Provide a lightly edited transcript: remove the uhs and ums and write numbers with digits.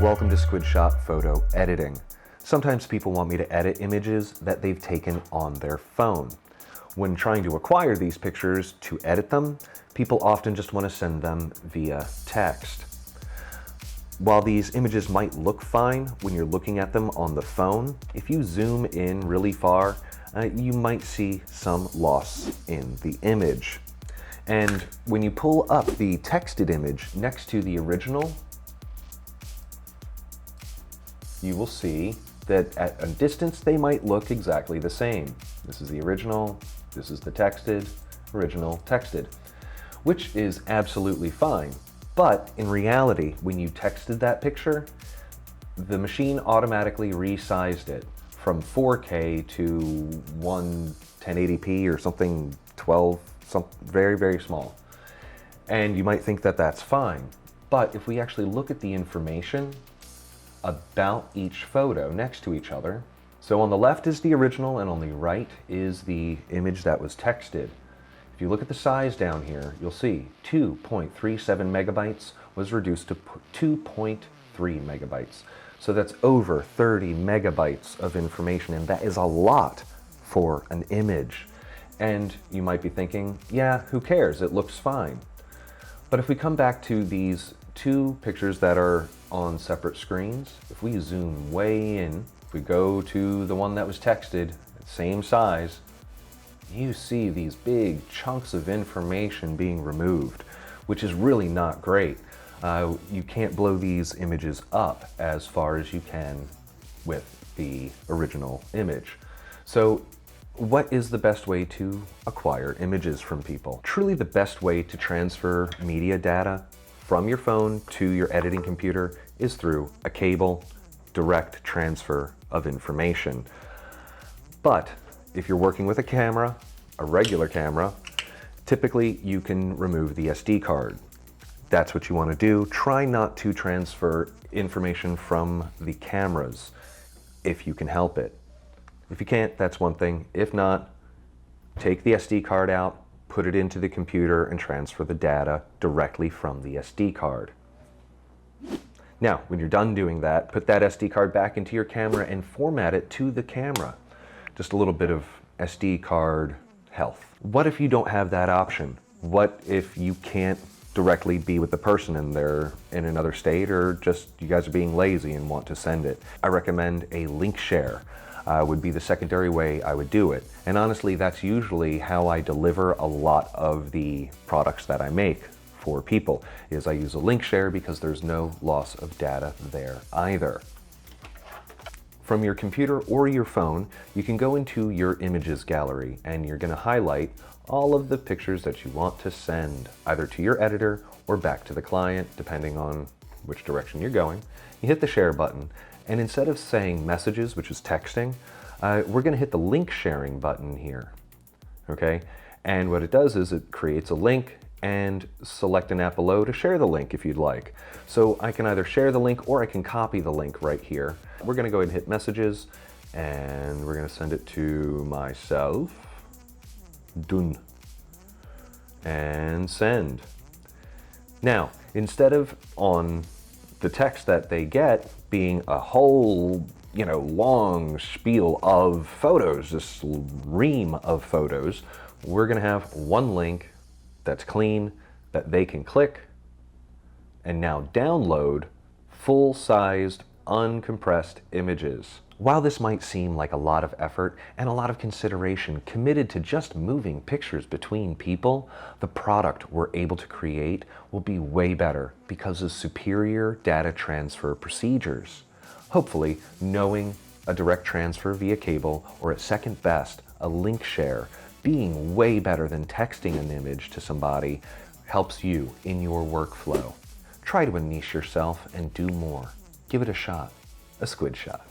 Welcome to Squid Shot Photo Editing. Sometimes people want me to edit images that they've taken on their phone. When trying to acquire these pictures to edit them, people often just want to send them via text. While these images might look fine when you're looking at them on the phone, if you zoom in really far, you might see some loss in the image. And when you pull up the texted image next to the original, you will see that at a distance they might look exactly the same. This is the original, this is the texted, original, texted, which is absolutely fine. But in reality, when you texted that picture, the machine automatically resized it from 4K to 1080p or something 12, very, very small. And you might think that that's fine. But if we actually look at the information about each photo next to each other, so on the left is the original and on the right is the image that was texted. If you look at the size down here, you'll see 2.37 megabytes was reduced to 2.3 megabytes. So that's over 30 megabytes of information, and that is a lot for an image. And you might be thinking, yeah, who cares? It looks fine. But if we come back to these two pictures that are on separate screens, if we zoom way in, if we go to the one that was texted, same size, you see these big chunks of information being removed, which is really not great. You can't blow these images up as far as you can with the original image. So what is the best way to acquire images from people? Truly the best way to transfer media data from your phone to your editing computer is through a cable, direct transfer of information. But if you're working with a camera, a regular camera, typically you can remove the SD card. That's what you want to do. Try not to transfer information from the cameras if you can help it. If you can't, that's one thing. If not, take the SD card out, put it into the computer, and transfer the data directly from the SD card. Now, when you're done doing that, put that SD card back into your camera and format it to the camera. Just a little bit of SD card health. What if you don't have that option? What if you can't directly be with the person and they're in another state, or just you guys are being lazy and want to send it? I recommend a link share. Would be the secondary way I would do it. And honestly, that's usually how I deliver a lot of the products that I make for people, is I use a link share because there's no loss of data there either. From your computer or your phone, you can go into your images gallery and you're going to highlight all of the pictures that you want to send, either to your editor or back to the client, depending on which direction you're going. You hit the share button, and instead of saying messages, which is texting, we're going to hit the link sharing button here. Okay? And what it does is it creates a link and select an app below to share the link if you'd like. So I can either share the link or I can copy the link right here. We're going to go ahead and hit messages, and we're going to send it to myself. Done. And send. Now, instead of on the text that they get being a whole, long spiel of photos, this ream of photos, we're going to have one link that's clean that they can click and now download full-sized, uncompressed images. While this might seem like a lot of effort and a lot of consideration committed to just moving pictures between people, the product we're able to create will be way better because of superior data transfer procedures. Hopefully, knowing a direct transfer via cable, or at second best, a link share, being way better than texting an image to somebody, helps you in your workflow. Try to niche yourself and do more. Give it a shot. A Squid Shot.